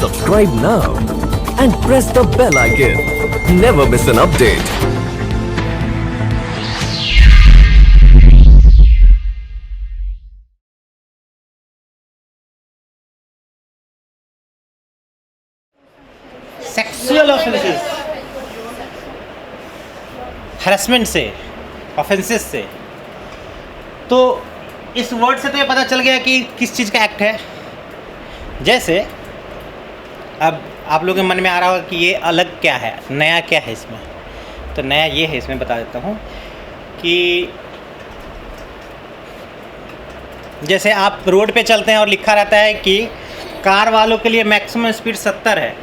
Subscribe now and press the bell icon. Never miss an update. Sexual offences, harassment से, offences से, तो इस word से तो ये पता चल गया कि किस चीज़ का एक्ट है। जैसे अब आप लोगों के मन में आ रहा होगा कि ये अलग क्या है, नया क्या है इसमें। तो नया ये है, इसमें बता देता हूँ कि जैसे आप रोड पे चलते हैं और लिखा रहता है कि कार वालों के लिए मैक्सिमम स्पीड 70 है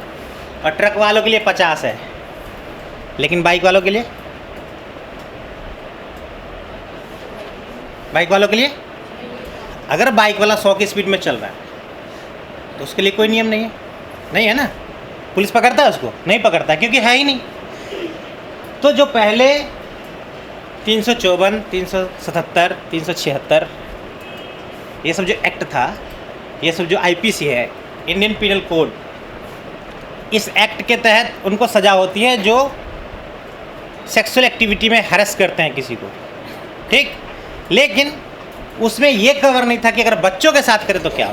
और ट्रक वालों के लिए 50 है, लेकिन बाइक वालों के लिए अगर बाइक वाला 100 की स्पीड में चल रहा है तो उसके लिए कोई नियम नहीं है ना। पुलिस पकड़ता है उसको? नहीं पकड़ता, क्योंकि है ही नहीं। तो जो पहले 354, 377, 376 ये सब जो एक्ट था, ये सब जो आईपीसी है, इंडियन पिनल कोड, इस एक्ट के तहत उनको सज़ा होती है जो सेक्सुअल एक्टिविटी में हैरेस करते हैं किसी को, ठीक। लेकिन उसमें ये कवर नहीं था कि अगर बच्चों के साथ करें तो क्या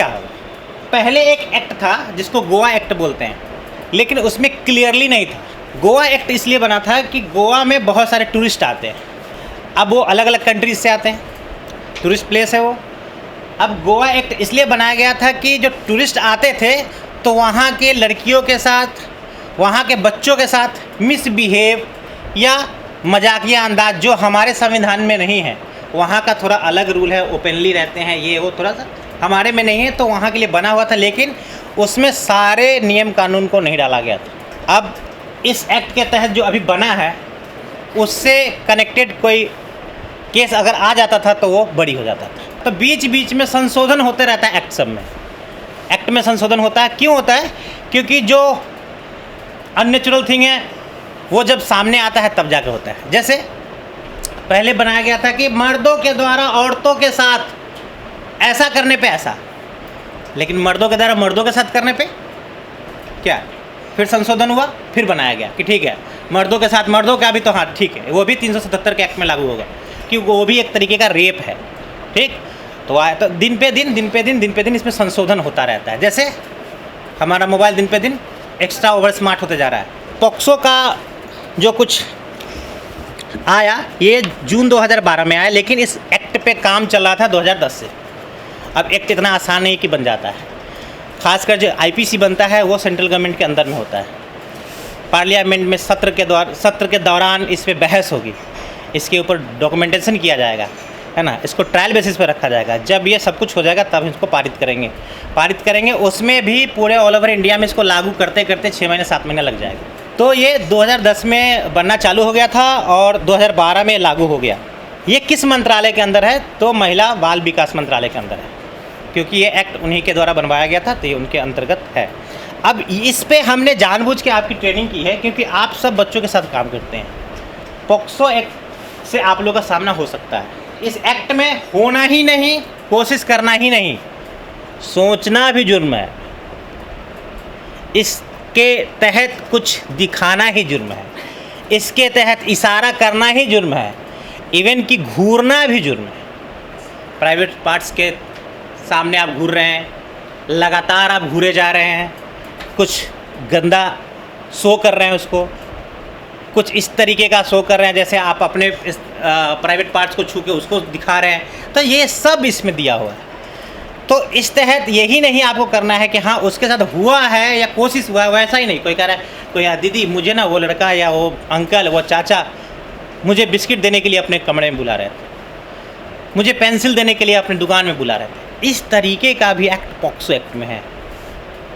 होगा, पहले एक एक्ट था जिसको गोवा एक्ट बोलते हैं, लेकिन उसमें क्लियरली नहीं था। गोवा एक्ट इसलिए बना था कि गोवा में बहुत सारे टूरिस्ट आते हैं। अब वो अलग अलग कंट्रीज से आते हैं, टूरिस्ट प्लेस है वो। अब गोवा एक्ट इसलिए बनाया गया था कि जो टूरिस्ट आते थे तो वहाँ के लड़कियों के साथ, वहाँ के बच्चों के साथ मिसबिहेव या मजाकिया अंदाज जो हमारे संविधान में नहीं है, वहाँ का थोड़ा अलग रूल है, ओपनली रहते हैं, ये वो थोड़ा सा हमारे में नहीं है, तो वहाँ के लिए बना हुआ था। लेकिन उसमें सारे नियम कानून को नहीं डाला गया था। अब इस एक्ट के तहत जो अभी बना है उससे कनेक्टेड कोई केस अगर आ जाता था तो वो बड़ी हो जाता था। तो बीच बीच में संशोधन होते रहता है एक्ट में संशोधन होता है। क्यों होता है? क्योंकि जो अननेचुरल थिंग है वो जब सामने आता है तब जाके होता है। जैसे पहले बनाया गया था कि मर्दों के द्वारा औरतों के साथ ऐसा करने पे ऐसा, लेकिन मर्दों के द्वारा मर्दों के साथ करने पे क्या, फिर संशोधन हुआ, फिर बनाया गया कि ठीक है मर्दों के साथ मर्दों का भी, तो हाँ ठीक है, वो भी 377 के एक्ट में लागू होगा, क्योंकि वो भी एक तरीके का रेप है, ठीक। तो दिन पे दिन इसमें संशोधन होता रहता है। जैसे हमारा मोबाइल दिन पे दिन एक्स्ट्रा ओवर स्मार्ट होते जा रहा है। पॉक्सो का जो कुछ आया ये जून 2012 में आया, लेकिन इस एक्ट पे काम चल रहा था 2010 से। अब एक्ट इतना आसान नहीं कि बन जाता है, खासकर जो आईपीसी बनता है वो सेंट्रल गवर्नमेंट के अंदर में होता है। पार्लियामेंट में सत्र के दौरान इस पर बहस होगी, इसके ऊपर डॉक्यूमेंटेशन किया जाएगा, है ना, इसको ट्रायल बेसिस पर रखा जाएगा। जब ये सब कुछ हो जाएगा तब इसको पारित करेंगे। उसमें भी पूरे ऑल ओवर इंडिया में इसको लागू करते 6 महीने 7 महीने लग जाएगा। तो ये 2010 में बनना चालू हो गया था और 2012 में लागू हो गया। ये किस मंत्रालय के अंदर है? तो महिला बाल विकास मंत्रालय के अंदर है, क्योंकि ये एक्ट उन्हीं के द्वारा बनवाया गया था, तो ये उनके अंतर्गत है। अब इस पे हमने जानबूझ के आपकी ट्रेनिंग की है, क्योंकि आप सब बच्चों के साथ काम करते हैं। पॉक्सो एक्ट से आप लोगों का सामना हो सकता है। इस एक्ट में होना ही नहीं, कोशिश करना ही नहीं, सोचना भी जुर्म है। इसके तहत कुछ दिखाना ही जुर्म है, इसके तहत इशारा करना ही जुर्म है, इवन कि घूरना भी जुर्म है। प्राइवेट पार्ट्स के सामने आप घूर रहे हैं, लगातार आप घूरे जा रहे हैं, कुछ गंदा शो कर रहे हैं, उसको कुछ इस तरीके का शो कर रहे हैं जैसे आप अपने प्राइवेट पार्ट्स को छू के उसको दिखा रहे हैं, तो ये सब इसमें दिया हुआ है। तो इस तहत यही नहीं आपको करना है कि हाँ उसके साथ हुआ है या कोशिश हुआ है, वैसा ही नहीं। कोई कह रहा है, कोई दीदी मुझे ना वो लड़का या वो अंकल वो चाचा मुझे बिस्किट देने के लिए अपने कमरे में बुला रहे थे, मुझे पेंसिल देने के लिए अपनी दुकान में बुला रहे थे, इस तरीके का भी एक्ट पॉक्सो एक्ट में है।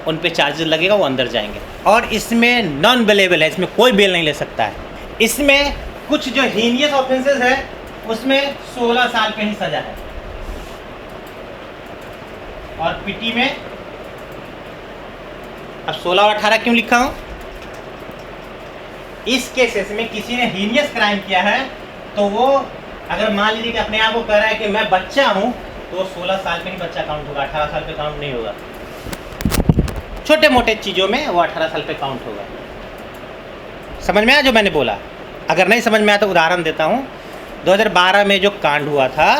उन पे चार्जेस लगेगा, वो अंदर जाएंगे। और इसमें नॉन बेलेबल है, इसमें कोई बेल नहीं ले सकता है। इसमें कुछ जो हीनियस ऑफेंसेस है उसमें 16 साल की ही सजा है, और पीटी में अब 16 और 18 क्यों लिखा हूं? इस केसेस में किसी ने हीनियस क्राइम किया है तो वो अगर मान लीजिए कि अपने आप को कह रहा है कि मैं बच्चा हूं तो 16 साल में ही बच्चा काउंट होगा, 18 साल पे काउंट नहीं होगा। छोटे मोटे चीज़ों में वो 18 साल पे काउंट होगा। समझ में आया जो मैंने बोला? अगर नहीं समझ में आया तो उदाहरण देता हूँ। 2012 में जो कांड हुआ था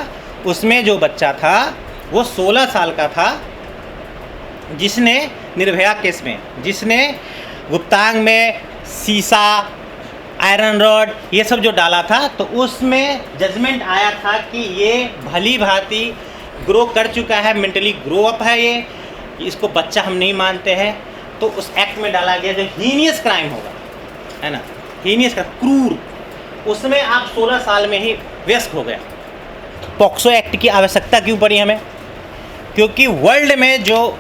उसमें जो बच्चा था वो 16 साल का था, जिसने निर्भया केस में, जिसने गुप्तांग में शीशा, आयरन रॉड ये सब जो डाला था, तो उसमें जजमेंट आया था कि ये भली भांति ग्रो कर चुका है, मेंटली ग्रो अप है, ये इसको बच्चा हम नहीं मानते हैं। तो उस एक्ट में डाला गया जो हीनियस क्राइम होगा, है ना, हीनियस क्राइम, क्रूर, उसमें आप 16 साल में ही व्यस्त हो गया। पॉक्सो एक्ट की आवश्यकता क्यों पड़ी हमें? क्योंकि वर्ल्ड में जो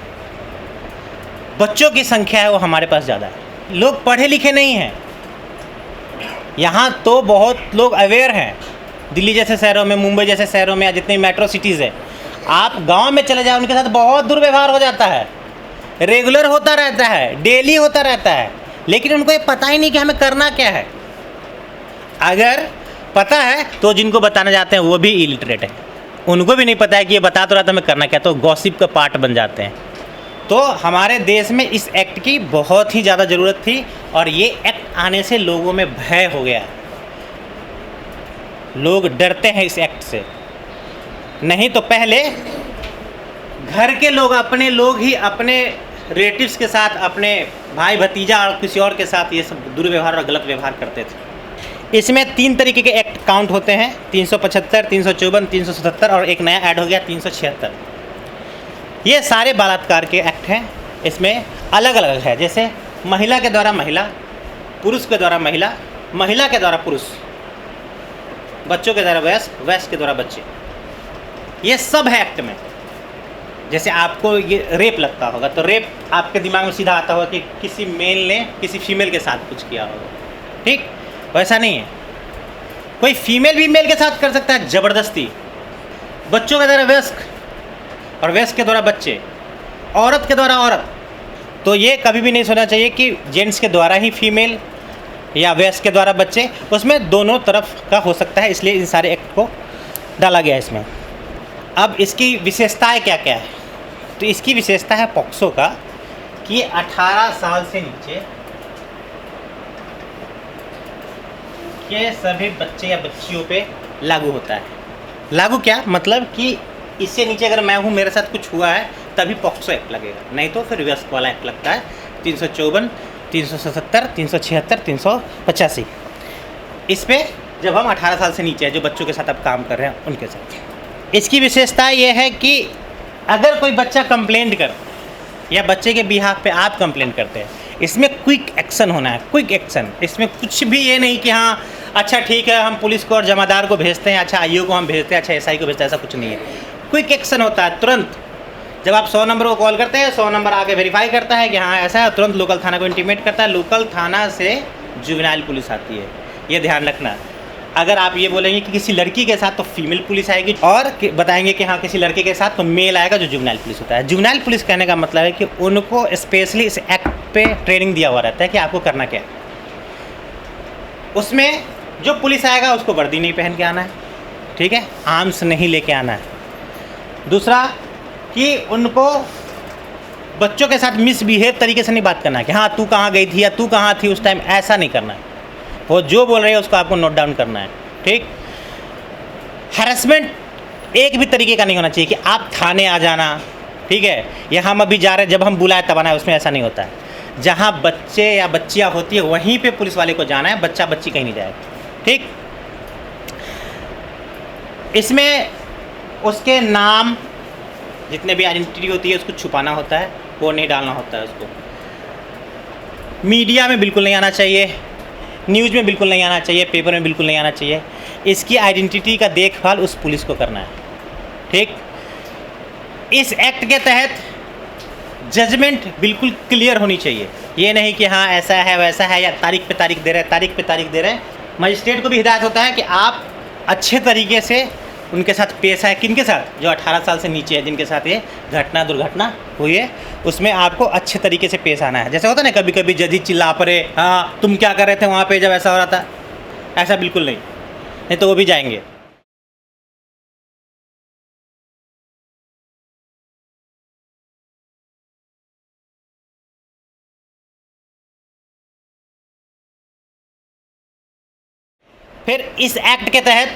बच्चों की संख्या है वो हमारे पास ज़्यादा है। लोग पढ़े लिखे नहीं हैं। यहाँ तो बहुत लोग अवेयर हैं। दिल्ली जैसे शहरों में, मुंबई जैसे शहरों में, या जितनी मेट्रो सिटीज़ है, आप गांव में चले जाओ, उनके साथ बहुत दुर्व्यवहार हो जाता है, रेगुलर होता रहता है, डेली होता रहता है, लेकिन उनको ये पता ही नहीं कि हमें करना क्या है। अगर पता है तो जिनको बताने जाते हैं वो भी इलिटरेट है, उनको भी नहीं पता है कि ये बता तो रहा था हमें करना क्या, तो गॉसिप का पार्ट बन जाते हैं। तो हमारे देश में इस एक्ट की बहुत ही ज़्यादा ज़रूरत थी, और ये एक्ट आने से लोगों में भय हो गया। लोग डरते हैं इस एक्ट से। नहीं तो पहले घर के लोग, अपने लोग ही अपने रिलेटिव्स के साथ, अपने भाई भतीजा और किसी और के साथ ये सब दुर्व्यवहार और गलत व्यवहार करते थे। इसमें 3 तरीके के एक्ट काउंट होते हैं, 375, 354, 377 और एक नया ऐड हो गया 376। ये सारे बलात्कार के एक्ट हैं। इसमें अलग अलग है, जैसे महिला के द्वारा महिला, पुरुष के द्वारा महिला, महिला के द्वारा पुरुष, बच्चों के द्वारा वयस्क, वयस्क के द्वारा बच्चे, ये सब है एक्ट में। जैसे आपको ये रेप लगता होगा तो रेप आपके दिमाग में सीधा आता होगा कि किसी मेल ने किसी फीमेल के साथ कुछ किया होगा, ठीक? वैसा नहीं है, कोई फीमेल भी मेल के साथ कर सकता है ज़बरदस्ती। बच्चों के द्वारा वयस्क और वयस्क के द्वारा बच्चे, औरत के द्वारा औरत। तो ये कभी भी नहीं सोचना चाहिए कि जेंट्स के द्वारा ही फीमेल या वयस्क के द्वारा बच्चे, उसमें दोनों तरफ का हो सकता है, इसलिए इन सारे एक्ट को डाला गया इसमें। अब इसकी विशेषताएं क्या क्या है? तो इसकी विशेषता है पॉक्सो का कि ये 18 साल से नीचे के सभी बच्चे या बच्चियों पे लागू होता है। लागू क्या मतलब कि इससे नीचे अगर मैं हूँ, मेरे साथ कुछ हुआ है, तभी पॉक्सो एक्ट लगेगा, नहीं तो फिर वयस्क वाला एक्ट लगता है 354, 377, 376, 385। इस पे जब हम 18 साल से नीचे है, जो बच्चों के साथ अब काम कर रहे हैं उनके साथ। इसकी विशेषता ये है कि अगर कोई बच्चा कंप्लेंट कर, या बच्चे के बिहाफ पे आप कंप्लेंट करते हैं, इसमें क्विक एक्शन होना है, क्विक एक्शन। इसमें कुछ भी ये नहीं कि हाँ अच्छा ठीक है हम पुलिस को और जमादार को भेजते हैं, अच्छा आईओ को हम भेजते हैं, अच्छा एसआई को भेजते हैं, ऐसा कुछ नहीं है। क्विक एक्शन होता है तुरंत। जब आप 100 नंबर को कॉल करते हैं, 100 नंबर आके वेरीफाई करता है कि हाँ ऐसा है, तुरंत लोकल थाना को इंटीमेट करता है, लोकल थाना से जुवेनाइल पुलिस आती है। ये ध्यान रखना। अगर आप ये बोलेंगे कि किसी लड़की के साथ तो फीमेल पुलिस आएगी, और बताएंगे कि हाँ किसी लड़के के साथ तो मेल आएगा जो जुवेनाइल पुलिस होता है। जुवेनाइल पुलिस कहने का मतलब है कि उनको स्पेशली इस एक्ट पे ट्रेनिंग दिया हुआ रहता है कि आपको करना क्या है। उसमें जो पुलिस आएगा उसको वर्दी नहीं पहन के आना है, ठीक है, आर्म्स नहीं लेके आना है। दूसरा कि उनको बच्चों के साथ मिसबिहेव तरीके से नहीं बात करना है कि हाँ तू कहाँ गई थी या तू कहाँ थी उस टाइम, ऐसा नहीं करना है। वो जो बोल रहे हैं उसको आपको नोट डाउन करना है, ठीक। हैरेसमेंट एक भी तरीके का नहीं होना चाहिए कि आप थाने आ जाना, ठीक है, या हम अभी जा रहे हैं जब हम बुलाए तब आना है, उसमें ऐसा नहीं होता है। जहाँ बच्चे या बच्चियाँ होती है वहीं पे पुलिस वाले को जाना है, बच्चा बच्ची कहीं नहीं जाएगा, ठीक। इसमें उसके नाम जितने भी आइडेंटिटी होती है उसको छुपाना होता है, वो नहीं डालना होता है उसको। मीडिया में बिल्कुल नहीं आना चाहिए, न्यूज़ में बिल्कुल नहीं आना चाहिए, पेपर में बिल्कुल नहीं आना चाहिए। इसकी आइडेंटिटी का देखभाल उस पुलिस को करना है, ठीक। इस एक्ट के तहत जजमेंट बिल्कुल क्लियर होनी चाहिए, ये नहीं कि हाँ ऐसा है वैसा है, या तारीख पे तारीख दे रहे हैं, तारीख पे तारीख दे रहे हैं। मजिस्ट्रेट को भी हिदायत होता है कि आप अच्छे तरीके से उनके साथ पेश आए। किन के साथ? जो 18 साल से नीचे है, जिनके साथ ये घटना दुर्घटना हुई है, उसमें आपको अच्छे तरीके से पेश आना है। जैसे होता है ना कभी कभी जज ही चिल्ला पड़े, हाँ तुम क्या कर रहे थे वहाँ पे जब ऐसा हो रहा था, ऐसा बिल्कुल नहीं तो वो भी जाएंगे। फिर इस एक्ट के तहत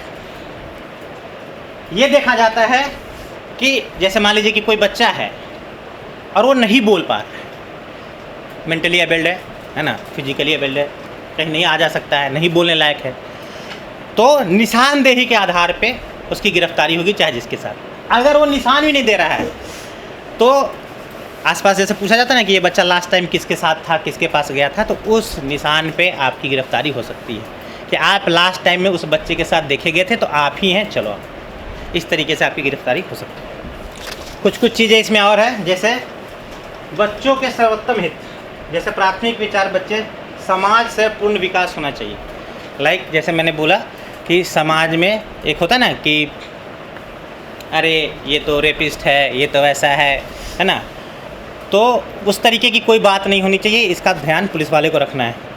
ये देखा जाता है कि जैसे मान लीजिए कि कोई बच्चा है और वो नहीं बोल पा रहा है, मेंटली एबल्ड है ना, फिजिकली एबल्ड है, कहीं नहीं आ जा सकता है, नहीं बोलने लायक है, तो निशानदेही के आधार पे उसकी गिरफ्तारी होगी, चाहे जिसके साथ। अगर वो निशान भी नहीं दे रहा है तो आसपास जैसे पूछा जाता है ना कि ये बच्चा लास्ट टाइम किसके साथ था, किसके पास गया था, तो उस निशान पे आपकी गिरफ्तारी हो सकती है कि आप लास्ट टाइम में उस बच्चे के साथ देखे गए थे तो आप ही हैं, चलो इस तरीके से आपकी गिरफ्तारी हो सकती है। कुछ चीज़ें इसमें और है, जैसे बच्चों के सर्वोत्तम हित, जैसे प्राथमिक विचार बच्चे समाज से पूर्ण विकास होना चाहिए। लाइक जैसे मैंने बोला कि समाज में एक होता है ना कि अरे ये तो रेपिस्ट है, ये तो वैसा है ना, तो उस तरीके की कोई बात नहीं होनी चाहिए। इसका ध्यान पुलिस वाले को रखना है।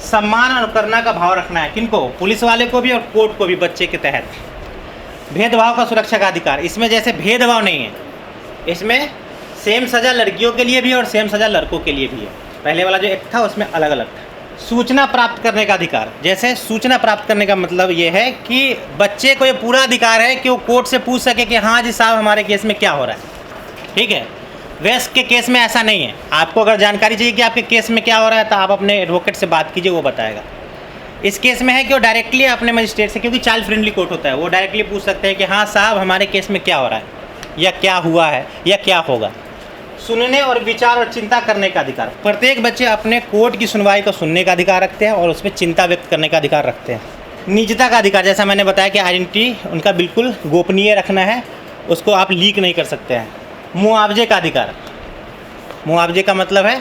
सम्मान और करुणा का भाव रखना है, किनको? पुलिस वाले को भी और कोर्ट को भी। बच्चे के तहत भेदभाव का सुरक्षा का अधिकार, इसमें जैसे भेदभाव नहीं है, इसमें सेम सज़ा लड़कियों के लिए भी और सेम सज़ा लड़कों के लिए भी है। पहले वाला जो एक्ट था उसमें अलग अलग था। सूचना प्राप्त करने का अधिकार, जैसे सूचना प्राप्त करने का मतलब ये है कि बच्चे को ये पूरा अधिकार है कि वो कोर्ट से पूछ सके कि हाँ जी साहब हमारे केस में क्या हो रहा है, ठीक है। वैसे के केस में ऐसा नहीं है। आपको अगर जानकारी चाहिए कि आपके केस में क्या हो रहा है तो आप अपने एडवोकेट से बात कीजिए, वो बताएगा। इस केस में है कि वो डायरेक्टली अपने मजिस्ट्रेट से, क्योंकि चाइल्ड फ्रेंडली कोर्ट होता है, वो डायरेक्टली पूछ सकते हैं कि हाँ साहब हमारे केस में क्या हो रहा है या क्या हुआ है या क्या होगा। सुनने और विचार और चिंता करने का अधिकार, प्रत्येक बच्चे अपने कोर्ट की सुनवाई को सुनने का अधिकार रखते हैं और उसमें चिंता व्यक्त करने का अधिकार रखते हैं। निजता का अधिकार, जैसा मैंने बताया कि आइडेंटिटी उनका बिल्कुल गोपनीय रखना है, उसको आप लीक नहीं कर सकते हैं। मुआवजे का अधिकार, मुआवजे का मतलब है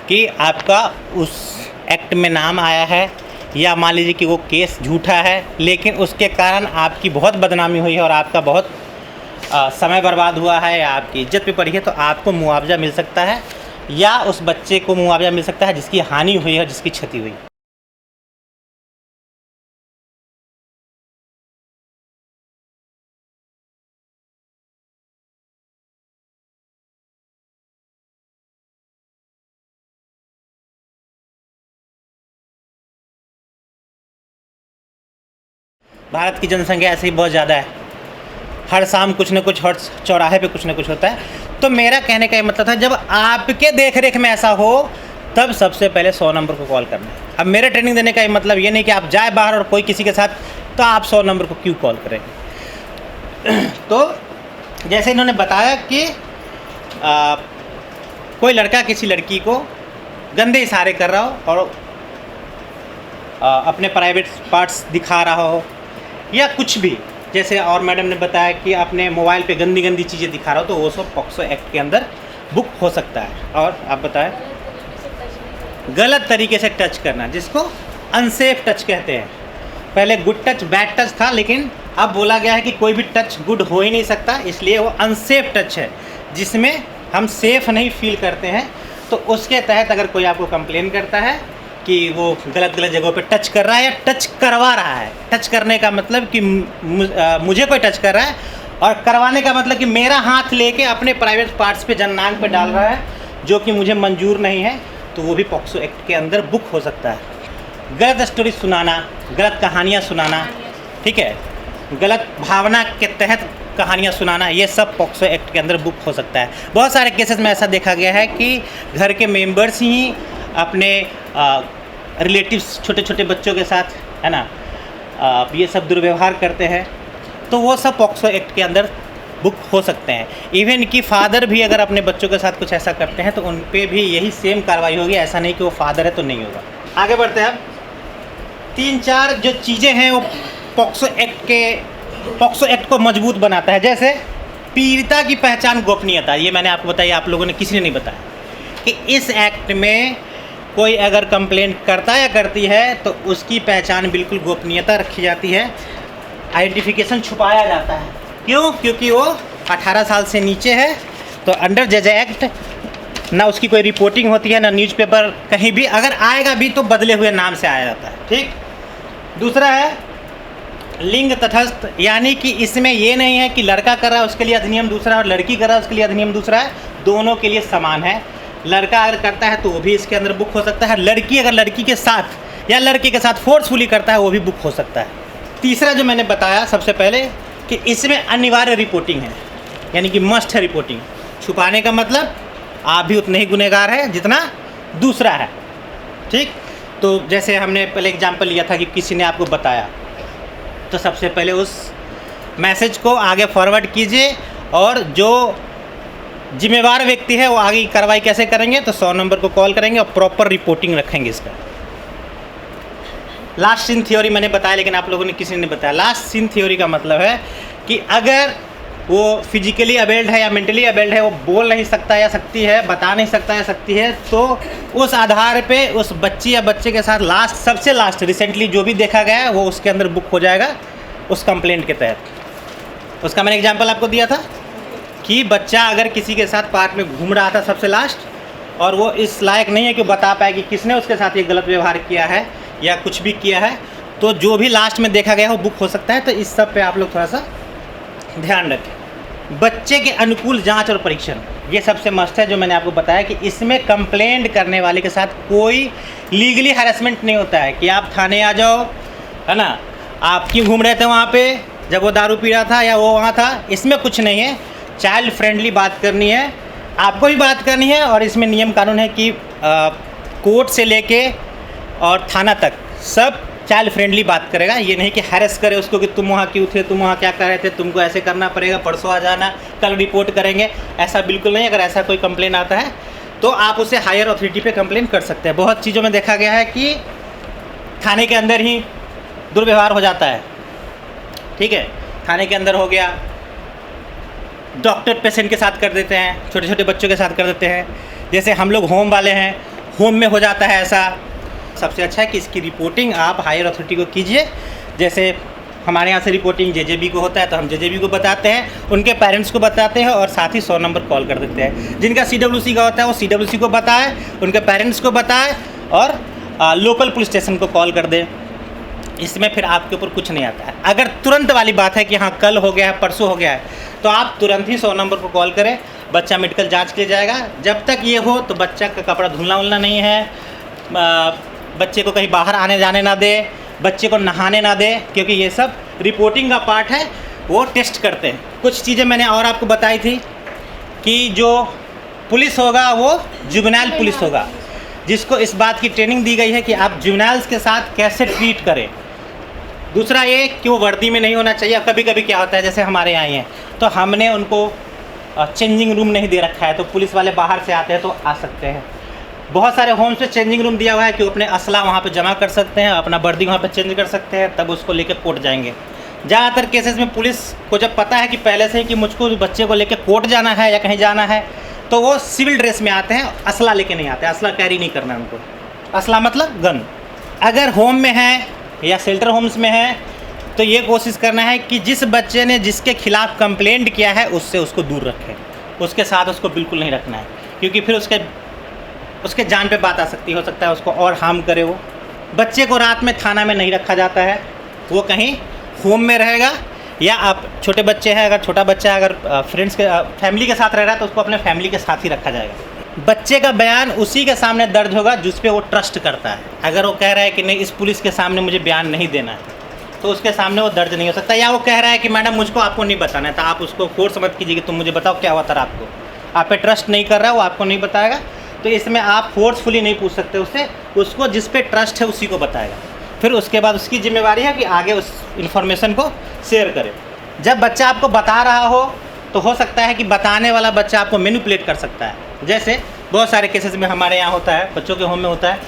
कि आपका उस एक्ट में नाम आया है या मान लीजिए कि वो केस झूठा है लेकिन उसके कारण आपकी बहुत बदनामी हुई है और आपका बहुत समय बर्बाद हुआ है या आपकी इज्जत पे पड़ी है, तो आपको मुआवजा मिल सकता है या उस बच्चे को मुआवजा मिल सकता है जिसकी हानि हुई है, जिसकी क्षति हुई। भारत की जनसंख्या ऐसे ही बहुत ज़्यादा है, हर शाम कुछ न कुछ, हर चौराहे पे कुछ न कुछ होता है। तो मेरा कहने का ये मतलब था, जब आपके देख रेख में ऐसा हो तब सबसे पहले 100 नंबर को कॉल करना है। अब मेरे ट्रेनिंग देने का ये मतलब ये नहीं कि आप जाए बाहर और कोई किसी के साथ, तो आप 100 नंबर को क्यों कॉल करेंगे। तो जैसे इन्होंने बताया कि कोई लड़का किसी लड़की को गंदे इशारे कर रहा हो और अपने प्राइवेट पार्ट्स दिखा रहा हो या कुछ भी, जैसे और मैडम ने बताया कि अपने मोबाइल पे गंदी गंदी चीज़ें दिखा रहा हो, तो वो सब पॉक्सो एक्ट के अंदर बुक हो सकता है। और आप बताएं, गलत तरीके से टच करना, जिसको अनसेफ टच कहते हैं। पहले गुड टच बैड टच था, लेकिन अब बोला गया है कि कोई भी टच गुड हो ही नहीं सकता, इसलिए वो अनसेफ टच है जिसमें हम सेफ नहीं फील करते हैं। तो उसके तहत अगर कोई आपको कंप्लेन करता है कि वो गलत जगहों पे टच कर रहा है या टच करवा रहा है, टच करने का मतलब कि मुझे कोई टच कर रहा है, और करवाने का मतलब कि मेरा हाथ लेके अपने प्राइवेट पार्ट्स पे जननांग पे डाल रहा है जो कि मुझे मंजूर नहीं है, तो वो भी पॉक्सो एक्ट के अंदर बुक हो सकता है। गलत स्टोरी सुनाना, गलत कहानियाँ सुनाना, ठीक है, गलत भावना के तहत कहानियाँ सुनाना, ये सब पॉक्सो एक्ट के अंदर बुक हो सकता है। बहुत सारे केसेस में ऐसा देखा गया है कि घर के मेंबर्स ही अपने रिलेटिव्स, छोटे छोटे बच्चों के साथ, है ना, ये सब दुर्व्यवहार करते हैं, तो वो सब पॉक्सो एक्ट के अंदर बुक हो सकते हैं। इवन कि फादर भी अगर अपने बच्चों के साथ कुछ ऐसा करते हैं तो उन पे भी यही सेम कार्रवाई होगी, ऐसा नहीं कि वो फादर है तो नहीं होगा। आगे बढ़ते हैं। 3-4 जो चीज़ें हैं वो पॉक्सो एक्ट को मजबूत बनाता है। जैसे पीड़िता की पहचान, गोपनीयता, ये मैंने आपको बताया, आप लोगों ने किसी ने नहीं बताया कि इस एक्ट में कोई अगर कंप्लेंट करता या करती है तो उसकी पहचान बिल्कुल गोपनीयता रखी जाती है, आइडेंटिफिकेशन छुपाया जाता है। क्यों? क्योंकि वो 18 साल से नीचे है, तो अंडर जेजे एक्ट ना उसकी कोई रिपोर्टिंग होती है, ना न्यूज़पेपर कहीं भी, अगर आएगा भी तो बदले हुए नाम से आया जाता है, ठीक। दूसरा है लिंग तटस्थ, यानी कि इसमें ये नहीं है कि लड़का कर रहा है उसके लिए अधिनियम दूसरा है और लड़की कर रहा है उसके लिए अधिनियम दूसरा है, दोनों के लिए समान है। लड़का अगर करता है तो वो भी इसके अंदर बुक हो सकता है, लड़की अगर लड़की के साथ या लड़के के साथ फोर्सफुली करता है वो भी बुक हो सकता है। तीसरा जो मैंने बताया सबसे पहले कि इसमें अनिवार्य रिपोर्टिंग है, यानी कि मस्ट है रिपोर्टिंग। छुपाने का मतलब आप भी उतने ही गुनहगार हैं जितना दूसरा है, ठीक। तो जैसे हमने पहले एग्जांपल लिया था कि किसी ने आपको बताया, तो सबसे पहले उस मैसेज को आगे फॉरवर्ड कीजिए, और जो जिम्मेवार व्यक्ति है वो आगे की कार्रवाई कैसे करेंगे, तो 100 नंबर को कॉल करेंगे और प्रॉपर रिपोर्टिंग रखेंगे इसका। लास्ट सीन थ्योरी मैंने बताया, लेकिन आप लोगों ने किसी ने बताया। लास्ट सीन थ्योरी का मतलब है कि अगर वो फिजिकली अबेल्ड है या मेंटली अबेल्ड है, वो बोल नहीं सकता या सकती है, बता नहीं सकता या सकती है, तो उस आधार पे उस बच्ची या बच्चे के साथ लास्ट, सबसे लास्ट रिसेंटली जो भी देखा गया है वो उसके अंदर बुक हो जाएगा उस कंप्लेंट के तहत। उसका मैंने एग्जांपल आपको दिया था कि बच्चा अगर किसी के साथ पार्क में घूम रहा था सबसे लास्ट, और वो इस लायक नहीं है कि बता पाए कि किसने उसके साथ ये गलत व्यवहार किया है या कुछ भी किया है, तो जो भी लास्ट में देखा गया वो बुक हो सकता है। तो इस सब पे आप लोग थोड़ा सा ध्यान रखें। बच्चे के अनुकूल जांच और परीक्षण, ये सबसे मस्ट है, जो मैंने आपको बताया कि इसमें कंप्लेंट करने वाले के साथ कोई लीगली हैरेसमेंट नहीं होता है कि आप थाने आ जाओ, है ना, आप क्यों घूम रहे थे वहाँ पे जब वो दारू पी रहा था या वो वहाँ था, इसमें कुछ नहीं है। चाइल्ड फ्रेंडली बात करनी है, आपको भी बात करनी है, और इसमें नियम कानून है कि कोर्ट से लेके और थाना तक सब चाइल्ड फ्रेंडली बात करेगा। ये नहीं कि हैरेस करे उसको कि तुम वहाँ क्यों थे, तुम वहाँ क्या कर रहे थे, तुमको ऐसे करना पड़ेगा, परसों आ जाना, कल रिपोर्ट करेंगे, ऐसा बिल्कुल नहीं। अगर ऐसा कोई कंप्लेन आता है तो आप उसे हायर अथॉरिटी पे कंप्लेन कर सकते हैं। बहुत चीज़ों में देखा गया है कि थाने के अंदर ही दुर्व्यवहार हो जाता है, ठीक है, थाने के अंदर हो गया, डॉक्टर पेशेंट के साथ कर देते हैं, छोटे छोटे बच्चों के साथ कर देते हैं, जैसे हम लोग होम वाले हैं, होम में हो जाता है ऐसा। सबसे अच्छा है कि इसकी रिपोर्टिंग आप हायर अथॉरिटी को कीजिए। जैसे हमारे यहाँ से रिपोर्टिंग जेजेबी को होता है तो हम जेजेबी को बताते हैं, उनके पेरेंट्स को बताते हैं, और साथ ही 100 नंबर कॉल कर देते हैं। जिनका CWC का होता है वो CWC को बताए, उनके पेरेंट्स को बताए, और लोकल पुलिस स्टेशन को कॉल कर दें। इसमें फिर आपके ऊपर कुछ नहीं आता है। अगर तुरंत वाली बात है कि हाँ कल हो गया है, परसों हो गया है, तो आप तुरंत ही 100 नंबर को कॉल करें, बच्चा मेडिकल जांच के लिए जाएगा। जब तक ये हो तो बच्चा का कपड़ा धुलना उलना नहीं है, बच्चे को कहीं बाहर आने जाने ना दे, बच्चे को नहाने ना दे, क्योंकि ये सब रिपोर्टिंग का पार्ट है, वो टेस्ट करते हैं। कुछ चीज़ें मैंने और आपको बताई थी कि जो पुलिस होगा वो जुवेनाइल पुलिस होगा, जिसको इस बात की ट्रेनिंग दी गई है कि आप जुवेनाइल्स के साथ कैसे ट्रीट करें। दूसरा ये कि वो वर्दी में नहीं होना चाहिए। कभी कभी क्या होता है, जैसे हमारे यहाँ हैं तो हमने उनको चेंजिंग रूम नहीं दे रखा है, तो पुलिस वाले बाहर से आते हैं तो आ सकते हैं। बहुत सारे होम्स पे चेंजिंग रूम दिया हुआ है कि वो अपने असला वहाँ पे जमा कर सकते हैं, अपना वर्दी वहाँ पे चेंज कर सकते हैं, तब उसको लेके कोर्ट जाएंगे। ज़्यादातर केसेस में पुलिस को जब पता है कि पहले से ही कि मुझको बच्चे को लेके कोर्ट जाना है या कहीं जाना है, तो वो सिविल ड्रेस में आते हैं, असला लेके नहीं आते। असला कैरी नहीं करना है उनको, असला मतलब गन। अगर होम में है या शेल्टर होम्स में है तो ये कोशिश करना है कि जिस बच्चे ने जिसके खिलाफ कंप्लेंट किया है उससे उसको दूर रखें, उसके साथ उसको बिल्कुल नहीं रखना है, क्योंकि फिर उसके जान पे बात आ सकती, हो सकता है उसको और हार्म करे। वो बच्चे को रात में थाना में नहीं रखा जाता है, वो कहीं होम में रहेगा, या आप छोटे बच्चे हैं, अगर छोटा बच्चा है, अगर फ्रेंड्स के फैमिली के साथ रह रहा है तो उसको अपने फैमिली के साथ ही रखा जाएगा। बच्चे का बयान उसी के सामने दर्ज होगा जिस पे वो ट्रस्ट करता है। अगर वो कह रहा है कि नहीं इस पुलिस के सामने मुझे बयान नहीं देना है, तो उसके सामने वो दर्ज नहीं हो सकता। या वो कह रहा है कि मैडम मुझको आपको नहीं बताना है, तो आप उसको फोर्स मत कीजिए कि तुम मुझे बताओ क्या हुआ था रात को। आप पे ट्रस्ट नहीं कर रहा है, वो आपको नहीं बताएगा, तो इसमें आप फोर्सफुली नहीं पूछ सकते उससे, उसको जिस पे ट्रस्ट है उसी को बताएगा। फिर उसके बाद उसकी जिम्मेवारी है कि आगे उस इन्फॉर्मेशन को शेयर करे। जब बच्चा आपको बता रहा हो तो सकता है कि बताने वाला बच्चा आपको मैनिपुलेट कर सकता है। जैसे बहुत सारे केसेस में हमारे यहाँ होता है, बच्चों के होम में होता है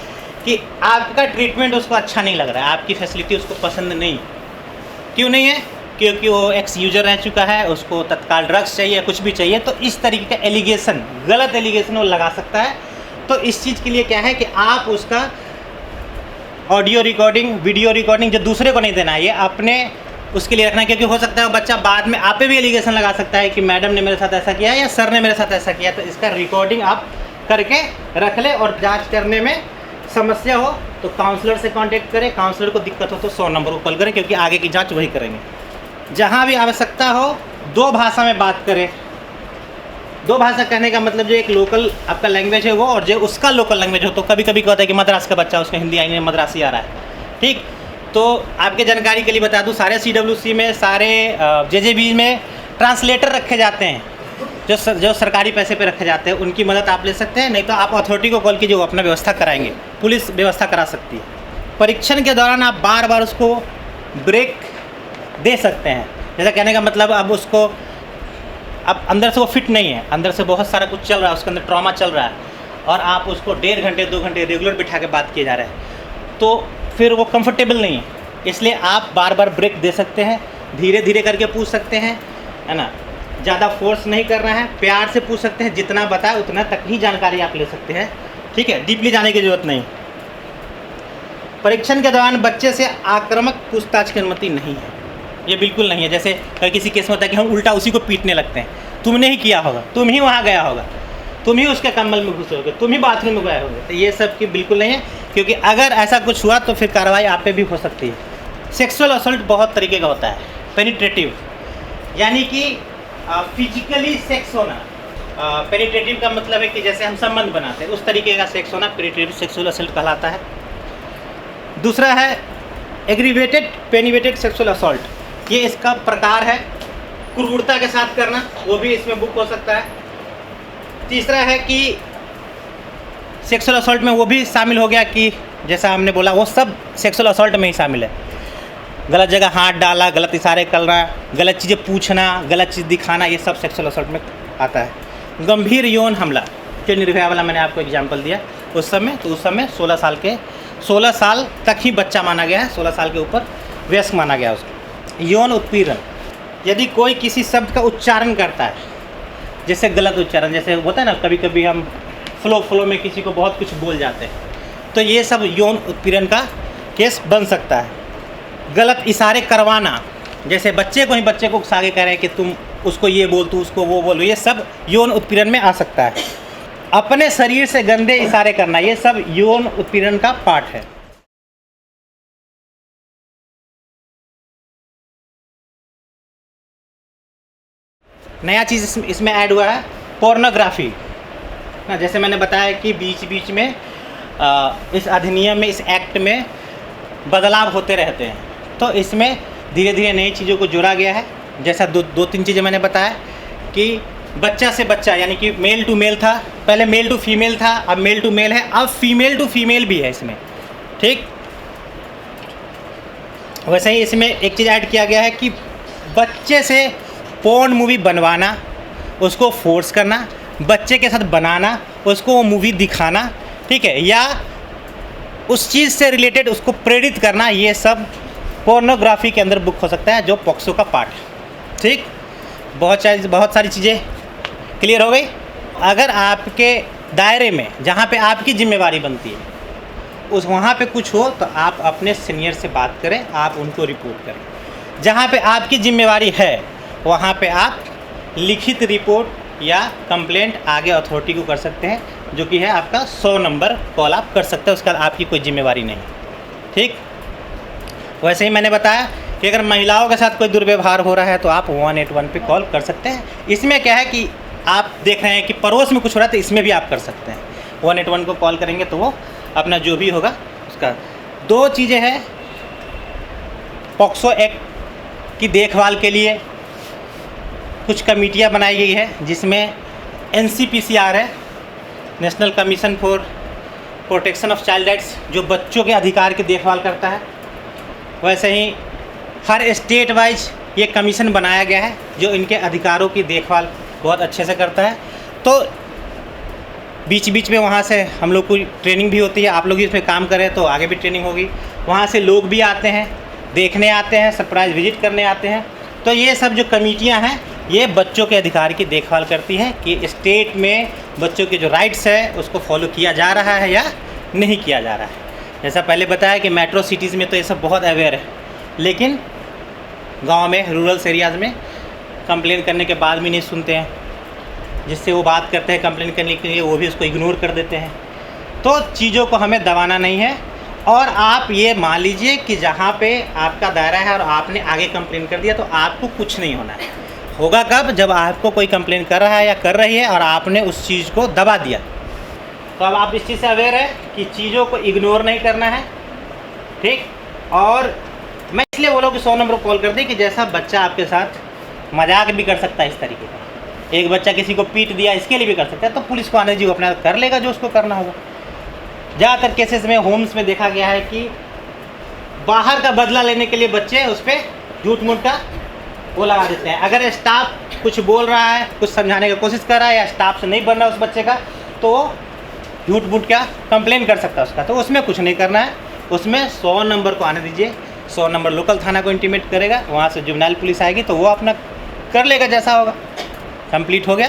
कि आपका ट्रीटमेंट उसको अच्छा नहीं लग रहा है, आपकी फैसिलिटी उसको पसंद नहीं। क्यों नहीं है? क्योंकि वो एक्स यूजर रह चुका है, उसको तत्काल ड्रग्स चाहिए, कुछ भी चाहिए, तो इस तरीके का एलिगेशन, गलत एलिगेशन वो लगा सकता है। तो इस चीज़ के लिए क्या है कि आप उसका ऑडियो रिकॉर्डिंग, वीडियो रिकॉर्डिंग जो दूसरे को नहीं देना है, ये अपने उसके लिए रखना है, क्योंकि हो सकता है बच्चा बाद में आप पे भी एलिगेशन लगा सकता है कि मैडम ने मेरे साथ ऐसा किया या सर ने मेरे साथ ऐसा किया। तो इसका रिकॉर्डिंग आप करके रख ले, और जांच करने में समस्या हो तो काउंसलर से कांटेक्ट करें, काउंसलर को दिक्कत हो तो 100 नंबर को कॉल करें, क्योंकि आगे की जांच वही करेंगे। जहाँ भी आवश्यकता हो 2 भाषा में बात करें। 2 भाषा कहने का मतलब जो एक लोकल आपका लैंग्वेज है वो, और जो उसका लोकल लैंग्वेज हो। तो कभी कभी क्या होता है कि मद्रास का बच्चा, उसको हिंदी आई नहीं, मद्रासी आ रहा है, ठीक, तो आपके जानकारी के लिए बता दूं, सारे CWC में, सारे JJB में ट्रांसलेटर रखे जाते हैं, जो सरकारी पैसे पे रखे जाते हैं। उनकी मदद आप ले सकते हैं, नहीं तो आप अथॉरिटी को कॉल कीजिए, वो अपना व्यवस्था कराएंगे, पुलिस व्यवस्था करा सकती है। परीक्षण के दौरान आप बार बार उसको ब्रेक दे सकते हैं। जैसा कहने का मतलब, अब उसको, अब अंदर से वो फिट नहीं है, अंदर से बहुत सारा कुछ चल रहा है, उसके अंदर ट्रॉमा चल रहा है, और आप उसको 1.5 घंटे 2 घंटे रेगुलर बिठा के बात किए जा रहे हैं, तो फिर वो कंफर्टेबल नहीं है। इसलिए आप बार बार ब्रेक दे सकते हैं, धीरे धीरे करके पूछ सकते हैं, है ना, ज़्यादा फोर्स नहीं करना है, प्यार से पूछ सकते हैं, जितना बताए उतना तक ही जानकारी आप ले सकते हैं, ठीक है, डीपली जाने की ज़रूरत नहीं। परीक्षण के दौरान बच्चे से आक्रामक पूछताछ की अनुमति नहीं है, ये बिल्कुल नहीं है। जैसे अगर किसी केस में होता है कि हम उल्टा उसी को पीटने लगते हैं, तुमने ही किया होगा, तुम ही वहाँ गया होगा, तुम ही उसके कम्बल में घुसे होगे, तुम ही बाथरूम में गए होगे, तो ये सब की बिल्कुल नहीं है, क्योंकि अगर ऐसा कुछ हुआ तो फिर कार्रवाई आप पे भी हो सकती है। सेक्सुअल असल्ट बहुत तरीके का होता है। पेनिट्रेटिव यानी कि फिजिकली सेक्स होना, पेनिट्रेटिव का मतलब है कि जैसे हम संबंध बनाते हैं उस तरीके का सेक्स होना पेनिट्रेटिव सेक्सुअल असल्ट कहलाता है। दूसरा है एग्रीवेटेड पेनिट्रेटिव सेक्सुअल असल्ट, ये इसका प्रकार है। क्रूरता के साथ करना, वो भी इसमें बुक हो सकता है। तीसरा है कि सेक्सुअल असल्ट में वो भी शामिल हो गया कि जैसा हमने बोला, वो सब सेक्सुअल असल्ट में ही शामिल है। गलत जगह हाथ डाला, गलत इशारे करना, गलत चीज़ें पूछना, गलत चीज़ दिखाना, ये सब सेक्सुअल असल्ट में आता है। गंभीर यौन हमला, जो निर्भया वाला मैंने आपको एग्जांपल दिया, उस समय 16 साल तक ही बच्चा माना गया है, 16 साल के ऊपर वयस्क माना गया उसको। यौन उत्पीड़न, यदि कोई किसी शब्द का उच्चारण करता है, जैसे गलत उच्चारण, जैसे होता है ना, कभी कभी हम फ्लो में किसी को बहुत कुछ बोल जाते हैं, तो ये सब यौन उत्पीड़न का केस बन सकता है। गलत इशारे करवाना, जैसे बच्चे को उकसा कह रहे हैं कि तुम उसको ये बोल, तू उसको वो बोलो, ये सब यौन उत्पीड़न में आ सकता है। अपने शरीर से गंदे इशारे करना, ये सब यौन उत्पीड़न का पार्ट है। नया चीज़ इसमें ऐड हुआ है, पोर्नोग्राफी ना। जैसे मैंने बताया कि बीच में इस अधिनियम में, इस एक्ट में बदलाव होते रहते हैं, तो इसमें धीरे धीरे नई चीज़ों को जोड़ा गया है। जैसा दो तीन चीज़ें मैंने बताया कि बच्चा से बच्चा, यानी कि मेल टू मेल था, पहले मेल टू फीमेल था, अब मेल टू मेल है, अब फीमेल टू फीमेल भी है इसमें, ठीक। वैसे ही इसमें एक चीज़ ऐड किया गया है कि बच्चे से पोर्न मूवी बनवाना, उसको फोर्स करना, बच्चे के साथ बनाना, उसको वो मूवी दिखाना, ठीक है, या उस चीज़ से रिलेटेड उसको प्रेरित करना, ये सब पोर्नोग्राफी के अंदर बुक हो सकता है, जो पॉक्सो का पार्ट है, ठीक। बहुत सारी चीज़ें क्लियर हो गई। अगर आपके दायरे में, जहाँ पे आपकी जिम्मेवारी बनती है, उस वहाँ पे कुछ हो तो आप अपने सीनियर से बात करें, आप उनको रिपोर्ट करें। जहाँ पे आपकी जिम्मेवारी है वहाँ पे आप लिखित रिपोर्ट या कंप्लेंट आगे अथॉरिटी को कर सकते हैं, जो कि है आपका 100 नंबर कॉल आप कर सकते हैं, उसका आपकी कोई जिम्मेवारी नहीं, ठीक। वैसे ही मैंने बताया कि अगर महिलाओं के साथ कोई दुर्व्यवहार हो रहा है तो आप 181 पे कॉल कर सकते हैं। इसमें क्या है कि आप देख रहे हैं कि पड़ोस में कुछ हो रहा है, तो इसमें भी आप कर सकते हैं, 181 को कॉल करेंगे तो वो अपना जो भी होगा उसका। 2 चीज़ें हैं पॉक्सो एक्ट की देखभाल के लिए, कुछ कमेटियाँ बनाई गई है, जिसमें NCPCR है, national commission for protection of child rights, जो बच्चों के अधिकार की देखभाल करता है। वैसे ही हर स्टेट वाइज ये कमीशन बनाया गया है, जो इनके अधिकारों की देखभाल बहुत अच्छे से करता है। तो बीच में वहाँ से हम लोग को ट्रेनिंग भी होती है, आप लोग इसमें काम करें तो आगे भी ट्रेनिंग होगी। वहाँ से लोग भी आते हैं, देखने आते हैं, सरप्राइज विजिट करने आते हैं। तो ये सब जो कमेटियाँ हैं, ये बच्चों के अधिकार की देखभाल करती हैं कि स्टेट में बच्चों के जो राइट्स है उसको फॉलो किया जा रहा है या नहीं किया जा रहा है। जैसा पहले बताया कि मेट्रो सिटीज़ में तो ये सब बहुत अवेयर है, लेकिन गांव में, रूरल्स एरियाज़ में कंप्लेन करने के बाद भी नहीं सुनते हैं, जिससे वो बात करते हैं कंप्लेन करने के लिए, वो भी उसको इग्नोर कर देते हैं। तो चीज़ों को हमें दबाना नहीं है। और आप ये मान लीजिए कि जहाँ पे आपका दायरा है और आपने आगे कंप्लेन कर दिया तो आपको कुछ नहीं होना है। होगा कब? जब आपको कोई कंप्लेन कर रहा है या कर रही है और आपने उस चीज़ को दबा दिया। तो अब आप इस चीज़ से अवेयर है कि चीज़ों को इग्नोर नहीं करना है, ठीक। और मैं इसलिए बोला कि 100 नंबर कॉल कर दें कि जैसा बच्चा आपके साथ मजाक भी कर सकता है इस तरीके का, एक बच्चा किसी को पीट दिया इसके लिए भी कर सकता है, तो पुलिस को आने दीजिए, वो अपना कर लेगा जो उसको करना होगा। ज़्यादातर केसेस में होम्स में देखा गया है कि बाहर का बदला लेने के लिए बच्चे उस पर झूठ मूठ का वो लगा देते हैं। अगर स्टाफ कुछ बोल रहा है, कुछ समझाने की कोशिश कर रहा है या स्टाफ से नहीं बन रहा उस बच्चे का, तो झूठ मूठ का कंप्लेन कर सकता है उसका, तो उसमें कुछ नहीं करना है। उसमें 100 नंबर को आने दीजिए, 100 नंबर लोकल थाना को इंटीमेट करेगा, वहाँ से जुवेनाइल पुलिस आएगी तो वो अपना कर लेगा जैसा होगा। कंप्लीट हो गया।